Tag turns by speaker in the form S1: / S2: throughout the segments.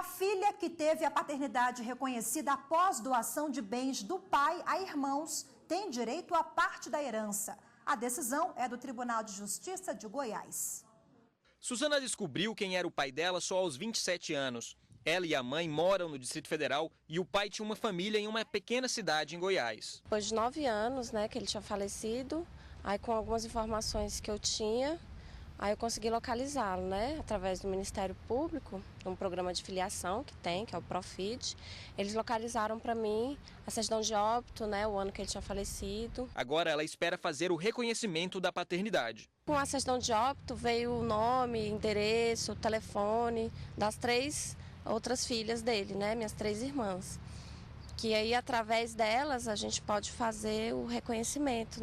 S1: Uma filha que teve a paternidade reconhecida após doação de bens do pai a irmãos tem direito a parte da herança. A decisão é do Tribunal de Justiça de Goiás.
S2: Suzana descobriu quem era o pai dela só aos 27 anos. Ela e a mãe moram no Distrito Federal e o pai tinha uma família em uma pequena cidade em Goiás.
S3: Depois de 9 anos, que ele tinha falecido, aí com algumas informações que eu tinha, aí eu consegui localizá-lo, através do Ministério Público, um programa de filiação que é o Profid. Eles localizaram para mim a certidão de óbito, o ano que ele tinha falecido.
S2: Agora ela espera fazer o reconhecimento da paternidade.
S3: Com a certidão de óbito veio o nome, endereço, telefone das 3 outras filhas dele, minhas 3 irmãs. Que aí, através delas, a gente pode fazer o reconhecimento,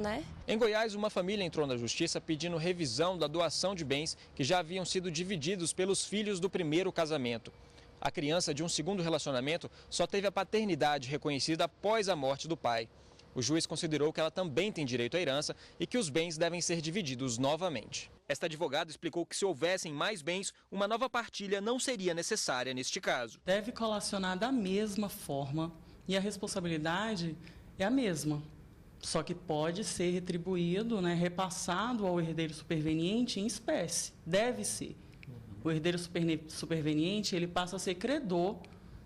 S2: Em Goiás, uma família entrou na justiça pedindo revisão da doação de bens que já haviam sido divididos pelos filhos do primeiro casamento. A criança de um segundo relacionamento só teve a paternidade reconhecida após a morte do pai. O juiz considerou que ela também tem direito à herança e que os bens devem ser divididos novamente. Esta advogada explicou que se houvessem mais bens, uma nova partilha não seria necessária neste caso.
S4: Deve colacionar da mesma forma e a responsabilidade é a mesma, só que pode ser retribuído, repassado ao herdeiro superveniente em espécie, deve ser. O herdeiro superveniente ele passa a ser credor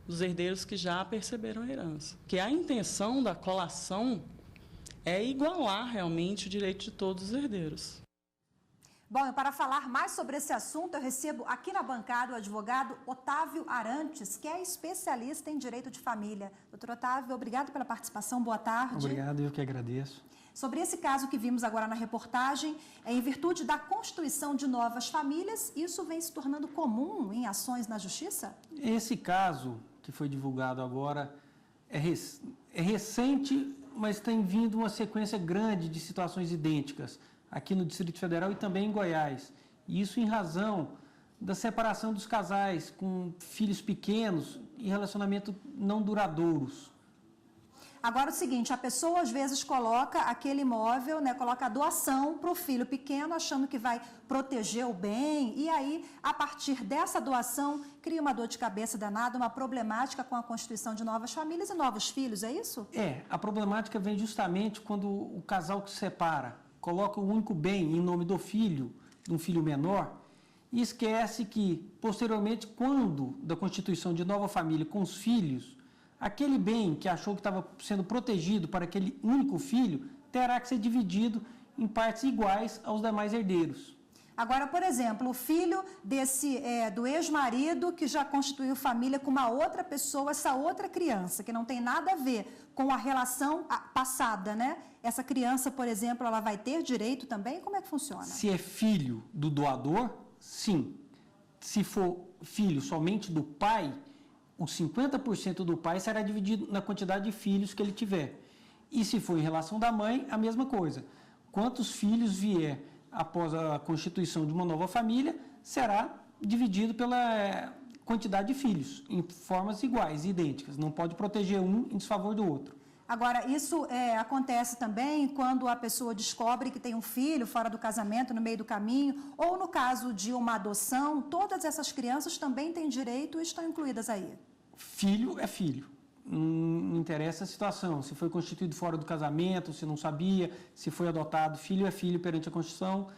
S4: dos herdeiros que já perceberam a herança. Que a intenção da colação é igualar realmente o direito de todos os herdeiros.
S1: Bom, e para falar mais sobre esse assunto, eu recebo aqui na bancada o advogado Otávio Arantes, que é especialista em direito de família. Doutor Otávio, obrigado pela participação, boa tarde.
S5: Obrigado, eu que agradeço.
S1: Sobre esse caso que vimos agora na reportagem, em virtude da constituição de novas famílias, isso vem se tornando comum em ações na justiça?
S5: Esse caso que foi divulgado agora é recente, mas tem vindo uma sequência grande de situações idênticas aqui no Distrito Federal e também em Goiás. E isso em razão da separação dos casais com filhos pequenos e relacionamentos não duradouros.
S1: Agora o seguinte, a pessoa às vezes coloca aquele imóvel, coloca a doação para o filho pequeno, achando que vai proteger o bem, e aí, a partir dessa doação, cria uma dor de cabeça danada, uma problemática com a constituição de novas famílias e novos filhos, é isso?
S5: A problemática vem justamente quando o casal que se separa coloca o único bem em nome do filho, de um filho menor, e esquece que, posteriormente, quando da constituição de nova família com os filhos, aquele bem que achou que estava sendo protegido para aquele único filho terá que ser dividido em partes iguais aos demais herdeiros.
S1: Agora, por exemplo, o filho do ex-marido que já constituiu família com uma outra pessoa, essa outra criança, que não tem nada a ver com a relação passada, Essa criança, por exemplo, ela vai ter direito também? Como é que funciona?
S5: Se é filho do doador, sim. Se for filho somente do pai, os 50% do pai será dividido na quantidade de filhos que ele tiver. E se for em relação da mãe, a mesma coisa. Quantos filhos vier após a constituição de uma nova família, será dividido pela quantidade de filhos, em formas iguais, idênticas. Não pode proteger um em desfavor do outro.
S1: Agora, isso acontece também quando a pessoa descobre que tem um filho fora do casamento, no meio do caminho, ou no caso de uma adoção, todas essas crianças também têm direito e estão incluídas aí.
S5: Filho é filho. Não interessa a situação, se foi constituído fora do casamento, se não sabia, se foi adotado, filho é filho perante a Constituição,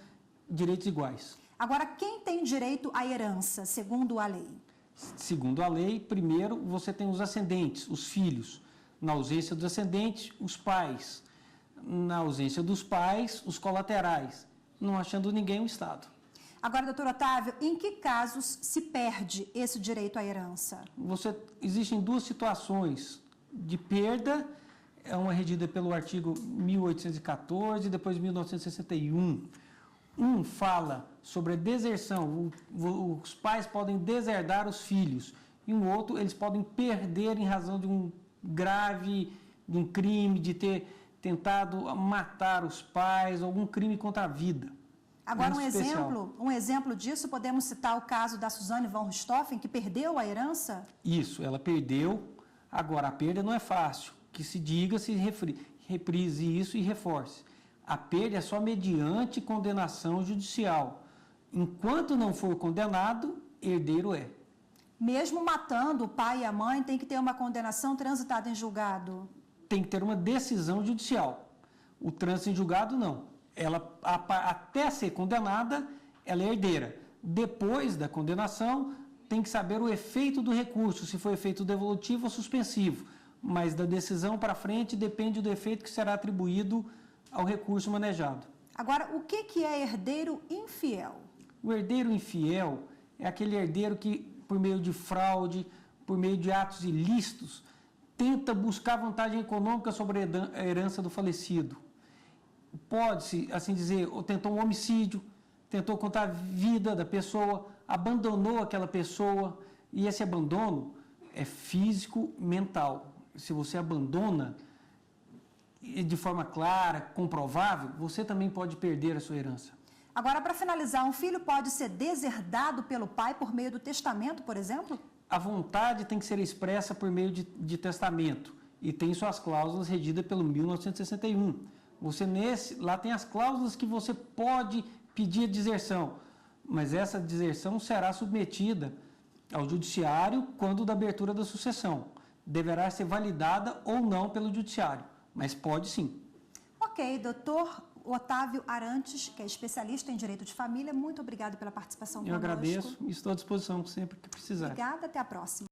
S5: direitos iguais.
S1: Agora, quem tem direito à herança, segundo a lei?
S5: Segundo a lei, primeiro você tem os ascendentes, os filhos. Na ausência dos ascendentes, os pais. Na ausência dos pais, os colaterais. Não achando ninguém, o Estado.
S1: Agora, doutor Otávio, em que casos se perde esse direito à herança?
S5: Existem 2 situações de perda, uma regida pelo artigo 1814 e depois 1961. Um fala sobre a deserção, os pais podem deserdar os filhos, e um outro, eles podem perder em razão de um crime, de ter tentado matar os pais, algum crime contra a vida.
S1: Agora, um exemplo disso, podemos citar o caso da Suzane von Richthofen, que perdeu a herança?
S5: Isso, ela perdeu. Agora, a perda não é fácil. Que se diga, se reprise isso e reforce. A perda é só mediante condenação judicial. Enquanto não for condenado, herdeiro é.
S1: mesmo matando o pai e a mãe, tem que ter uma condenação transitada em julgado?
S5: Tem que ter uma decisão judicial. O trânsito em julgado, não. Ela, até ser condenada, ela é herdeira. Depois da condenação, tem que saber o efeito do recurso, se foi efeito devolutivo ou suspensivo. Mas da decisão para frente depende do efeito que será atribuído ao recurso manejado.
S1: Agora, o que é herdeiro infiel?
S5: O herdeiro infiel é aquele herdeiro que, por meio de fraude, por meio de atos ilícitos, tenta buscar vantagem econômica sobre a herança do falecido. Pode-se, assim dizer, ou tentou um homicídio, tentou contar a vida da pessoa, abandonou aquela pessoa, e esse abandono é físico, mental. Se você abandona de forma clara, comprovável, você também pode perder a sua herança.
S1: Agora, para finalizar, um filho pode ser deserdado pelo pai por meio do testamento, por exemplo?
S5: A vontade tem que ser expressa por meio de testamento e tem suas cláusulas regidas pelo 1961. Lá tem as cláusulas que você pode pedir deserção, mas essa deserção será submetida ao judiciário quando da abertura da sucessão. Deverá ser validada ou não pelo judiciário, mas pode sim.
S1: Ok, doutor Otávio Arantes, que é especialista em direito de família, muito obrigado pela participação conosco.
S5: Eu agradeço e estou à disposição sempre que precisar.
S1: Obrigada, até a próxima.